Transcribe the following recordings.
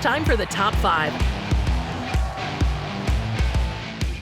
time for the top 5.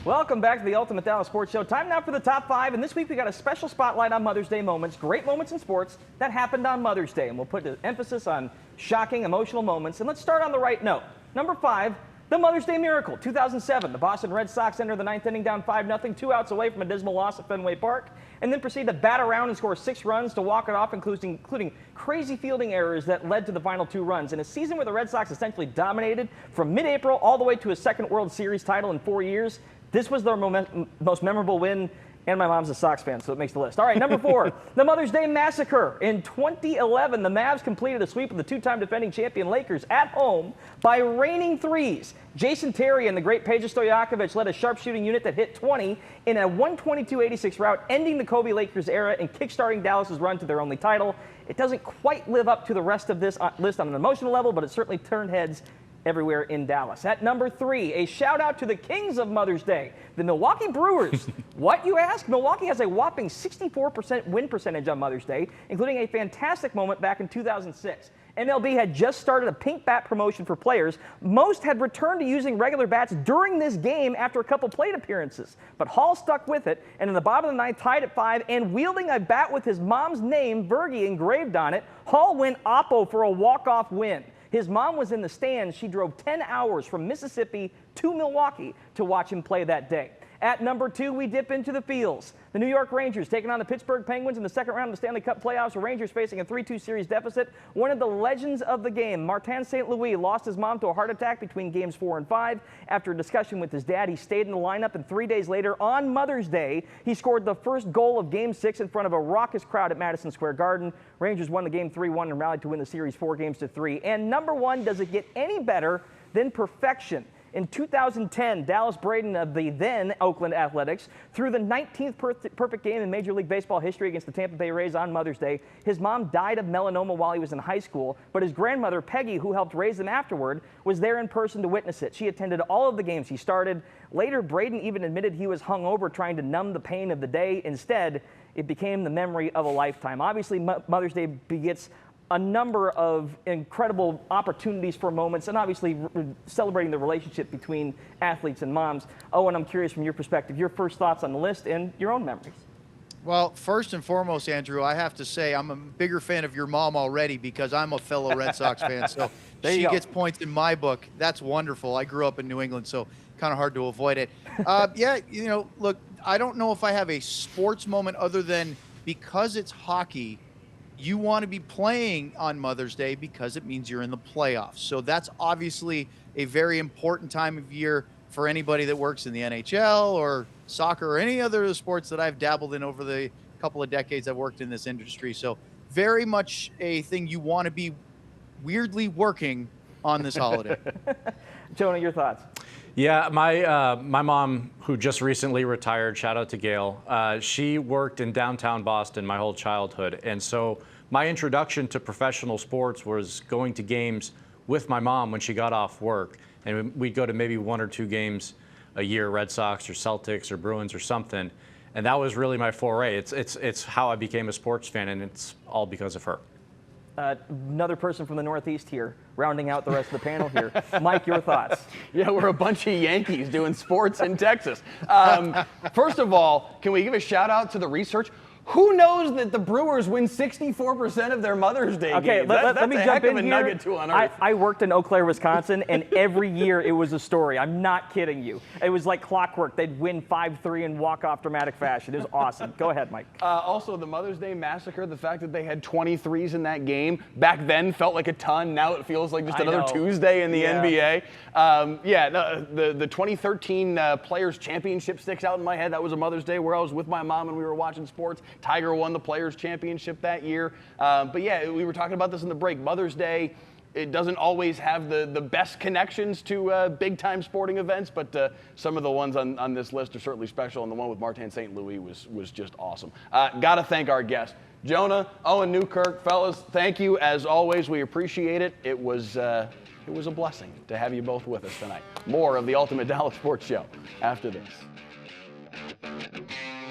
Welcome back to the Ultimate Dallas Sports Show. Time now for the top 5, and this week we got a special spotlight on Mother's Day moments, great moments in sports that happened on Mother's Day, and we'll put the emphasis on shocking, emotional moments. And let's start on the right note. Number 5, the Mother's Day miracle. 2007, the Boston Red Sox enter the ninth inning down 5-0, 2 outs away from a dismal loss at Fenway Park, and then proceed to bat around and score 6 runs to walk it off, including crazy fielding errors that led to the final 2 runs. In a season where the Red Sox essentially dominated from mid-April all the way to a second World Series title in 4 years, this was their most memorable win, and my mom's a Sox fan, so it makes the list. All right, number 4, the Mother's Day Massacre. In 2011, the Mavs completed a sweep of the 2-time defending champion Lakers at home by raining threes. Jason Terry and the great Peja Stojakovic led a sharpshooting unit that hit 20 in a 122-86 rout, ending the Kobe Lakers era and kickstarting Dallas's run to their only title. It doesn't quite live up to the rest of this list on an emotional level, but it certainly turned heads everywhere in Dallas. At number 3, a shout out to the kings of Mother's Day, the Milwaukee Brewers. What, you ask? Milwaukee has a whopping 64% win percentage on Mother's Day, including a fantastic moment back in 2006. MLB had just started a pink bat promotion for players. Most had returned to using regular bats during this game after a couple plate appearances. But Hall stuck with it, and in the bottom of the ninth, tied at 5, and wielding a bat with his mom's name, Vergie, engraved on it, Hall went oppo for a walk-off win. His mom was in the stands. She drove 10 hours from Mississippi to Milwaukee to watch him play that day. At number 2, we dip into the fields. The New York Rangers taking on the Pittsburgh Penguins in the second round of the Stanley Cup playoffs. The Rangers facing a 3-2 series deficit. One of the legends of the game, Martin St. Louis, lost his mom to a heart attack between games 4 and 5. After a discussion with his dad, he stayed in the lineup, and 3 days later, on Mother's Day, he scored the first goal of Game 6 in front of a raucous crowd at Madison Square Garden. Rangers won the game 3-1 and rallied to win the series 4-3. And number 1, does it get any better than perfection? In 2010, Dallas Braden of the then Oakland Athletics threw the 19th perfect game in Major League Baseball history against the Tampa Bay Rays on Mother's Day. His mom died of melanoma while he was in high school, but his grandmother, Peggy, who helped raise him afterward, was there in person to witness it. She attended all of the games he started. Later, Braden even admitted he was hungover trying to numb the pain of the day. Instead, it became the memory of a lifetime. Obviously, Mother's Day begets a number of incredible opportunities for moments, and obviously celebrating the relationship between athletes and moms. Owen, I'm curious from your perspective, your first thoughts on the list and your own memories. Well, first and foremost, Andrew, I have to say I'm a bigger fan of your mom already because I'm a fellow Red Sox fan. So she gets points in my book. That's wonderful. I grew up in New England, so kind of hard to avoid it. Yeah, you know, look, I don't know if I have a sports moment other than because it's hockey, you want to be playing on Mother's Day because it means you're in the playoffs. So that's obviously a very important time of year for anybody that works in the NHL or soccer or any other sports that I've dabbled in over the couple of decades I've worked in this industry. So very much a thing you want to be weirdly working on this holiday. Jonah, your thoughts? Yeah, my mom, who just recently retired, shout out to Gail, she worked in downtown Boston my whole childhood. And so my introduction to professional sports was going to games with my mom when she got off work. And we'd go to maybe 1 or 2 games a year, Red Sox or Celtics or Bruins or something. And that was really my foray. It's how I became a sports fan, and it's all because of her. Another person from the Northeast here, rounding out the rest of the panel here. Mike, your thoughts? Yeah, we're a bunch of Yankees doing sports in Texas. First of all, can we give a shout out to the research? Who knows that the Brewers win 64% of their Mother's Day games? Let me jump in here. Nugget to unearth. I worked in Eau Claire, Wisconsin, and every year it was a story. I'm not kidding you. It was like clockwork. They'd win 5-3 in walk-off dramatic fashion. It was awesome. Go ahead, Mike. Also, the Mother's Day Massacre, the fact that they had 23s in that game, back then felt like a ton. Now it feels like just another Tuesday in the NBA. The 2013 Players Championship sticks out in my head. That was a Mother's Day where I was with my mom and we were watching sports. Tiger won the Players Championship that year. But yeah, we were talking about this in the break. Mother's Day, it doesn't always have the best connections to big-time sporting events, but some of the ones on this list are certainly special, and the one with Martin St. Louis was just awesome. Got to thank our guests. Jonah, Owen Newkirk, fellas, thank you as always. We appreciate it. It was a blessing to have you both with us tonight. More of the Ultimate Dallas Sports Show after this.